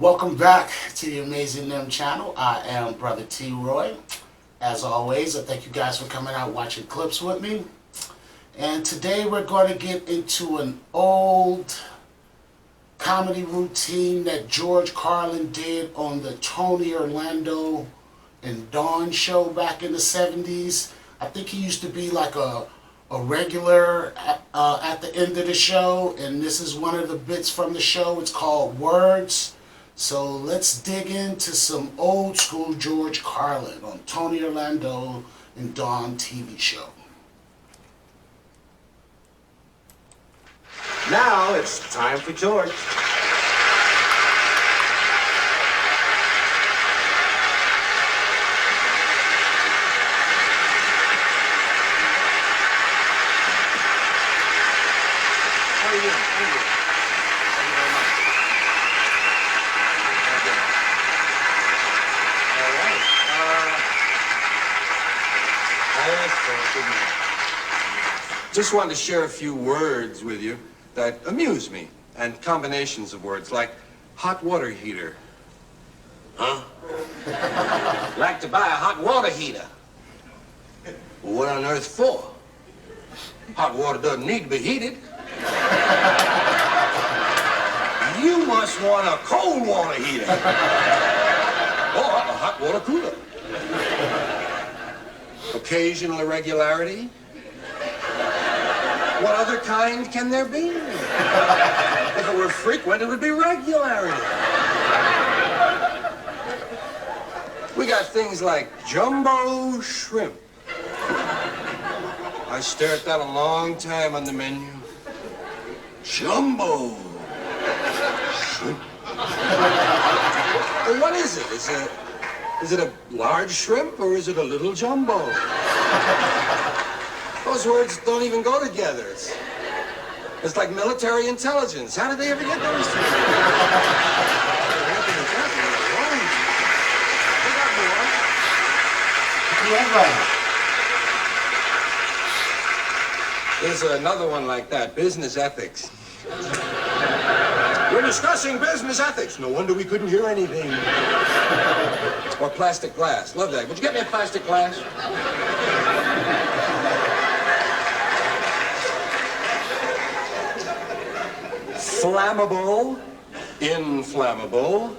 Welcome back to the Amazing Them channel. I am Brother T. Roy. As always, I thank you guys for coming out watching clips with me. And today we're going to get into an old comedy routine that George Carlin did on the Tony Orlando and Dawn show back in the 70s. I think he used to be like a regular at the end of the show, and this is one of the bits from the show. It's called Words. So let's dig into some old school George Carlin on Tony Orlando and Dawn TV show. Now it's time for George. How are you doing? Thank you. Thank you very much. All right. Just wanted to share a few words with you that amuse me, and combinations of words like hot water heater. Huh? Like to buy a hot water heater. Well, what on earth for? Hot water doesn't need to be heated. You must want a cold water heater. Or a hot water cooler. Occasional irregularity. What other kind can there be? If it were frequent, it would be regularity. We got things like jumbo shrimp. I stare at that a long time on the menu. Jumbo shrimp. Well, what is it? Is it a large shrimp or is it a little jumbo? Those words don't even go together. It's like military intelligence. How did they ever get those two? There's another one like that, business ethics. We're discussing business ethics. No wonder we couldn't hear anything. Or plastic glass. Love that. Would you get me a plastic glass? Flammable, inflammable,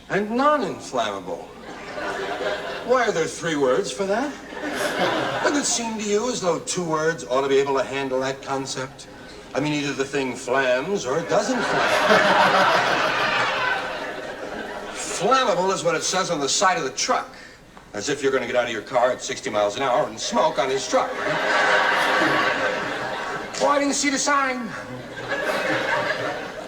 and non-inflammable. Why are there three words for that? Doesn't it seem to you as though two words ought to be able to handle that concept? I mean, either the thing flams or it doesn't flam. Flammable is what it says on the side of the truck. As if you're going to get out of your car at 60 miles an hour and smoke on his truck. Oh, I didn't see the sign.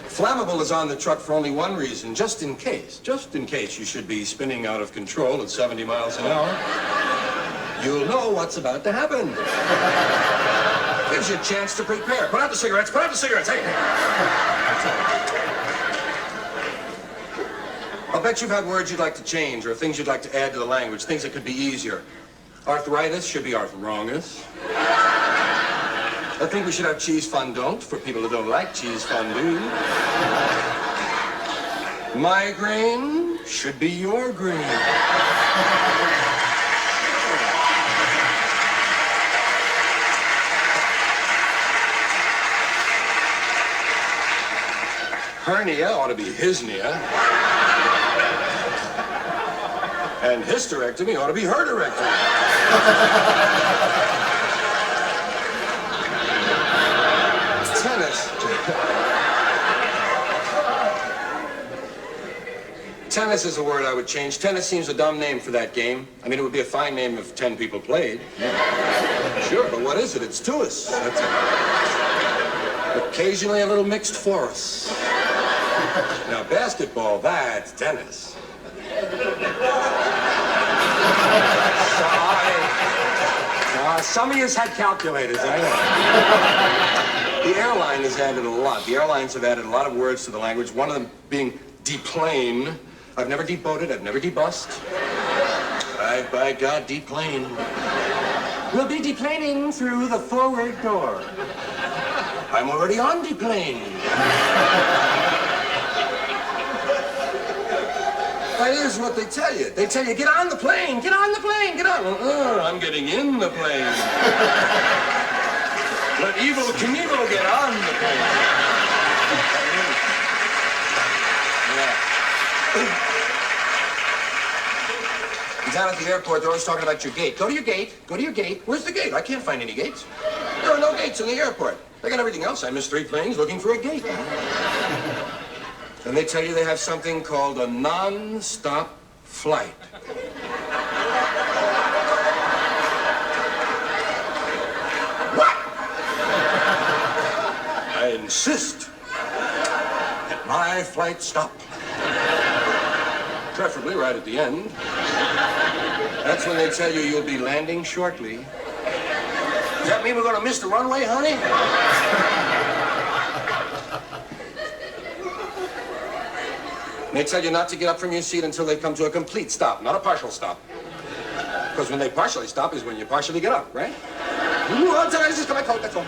Flammable is on the truck for only one reason, just in case you should be spinning out of control at 70 miles an hour. You'll know what's about to happen. Gives you a chance to prepare. Put out the cigarettes, hey! I'll bet you've had words you'd like to change or things you'd like to add to the language, things that could be easier. Arthritis should be arthrongus. I think we should have cheese fondant for people who don't like cheese fondue. Migraine should be your grain. Hernia ought to be hisnia. And hysterectomy ought to be herderectomy. Tennis is a word I would change. Tennis seems a dumb name for that game. I mean, it would be a fine name if 10 people played. Sure, but what is it? It's tuus. That's it. Occasionally a little mixed force. Now, basketball, that's tennis. Some of you had calculators, I know. The airline has added a lot. The airlines have added a lot of words to the language, one of them being deplane. I've never deboated, I've never debussed. By God, deplane. We'll be deplaning through the forward door. I'm already on deplane. That is what they tell you. They tell you, get on the plane, get on the plane, get on. I'm getting in the plane. Let Evel Knievel get on the plane. Yeah. Down at the airport, they're always talking about your gate. Go to your gate. Go to your gate. Where's the gate? I can't find any gates. There are no gates in the airport. They got everything else. I missed 3 planes looking for a gate. Then they tell you they have something called a non-stop flight. What? I insist that my flight stop. Preferably right at the end. That's when they tell you you'll be landing shortly. Does that mean we're going to miss the runway, honey? They tell you not to get up from your seat until they come to a complete stop, not a partial stop. Because when they partially stop is when you partially get up, right? Just my coat, that's all.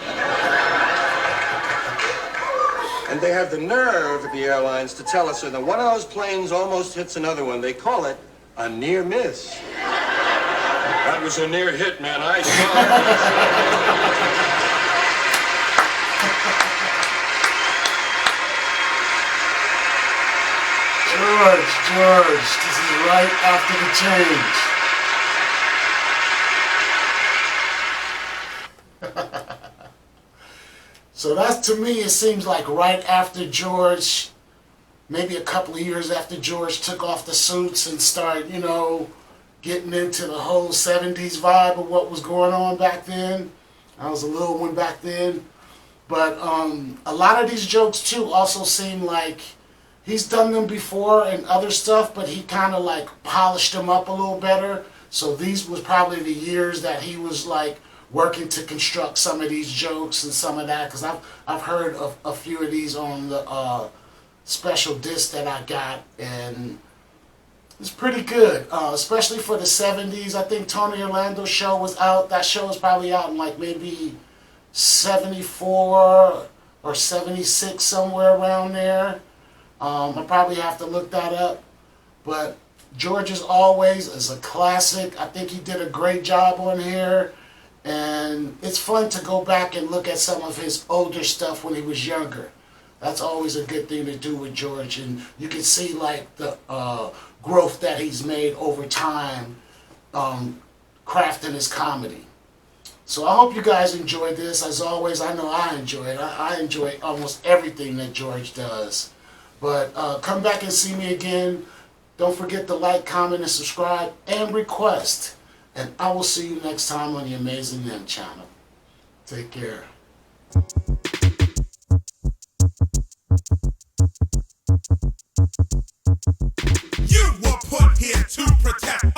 And they have the nerve at the airlines to tell us that one of those planes almost hits another one. They call it a near miss. That was a near hit, man. I saw George, this is right after the change. So that's, to me, it seems like right after George, maybe a couple of years after George took off the suits and started, you know, getting into the whole 70s vibe of what was going on back then. I was a little one back then. But a lot of these jokes, too, also seem like he's done them before and other stuff, but he kind of like polished them up a little better. So these was probably the years that he was like working to construct some of these jokes and some of that, because I've heard of a few of these on the special disc that I got, and it's pretty good, especially for the 70s. I think Tony Orlando's show was out. That show was probably out in like maybe 74 or 76, somewhere around there. I probably have to look that up. But George Is Always is a classic. I think he did a great job on here. And it's fun to go back and look at some of his older stuff when he was younger. That's always a good thing to do with George. And you can see like the growth that he's made over time crafting his comedy. So I hope you guys enjoyed this. As always, I know I enjoy it. I enjoy almost everything that George does. But come back and see me again. Don't forget to like, comment, and subscribe, and request. And I will see you next time on the Amazing Them channel. Take care. You were put here to protect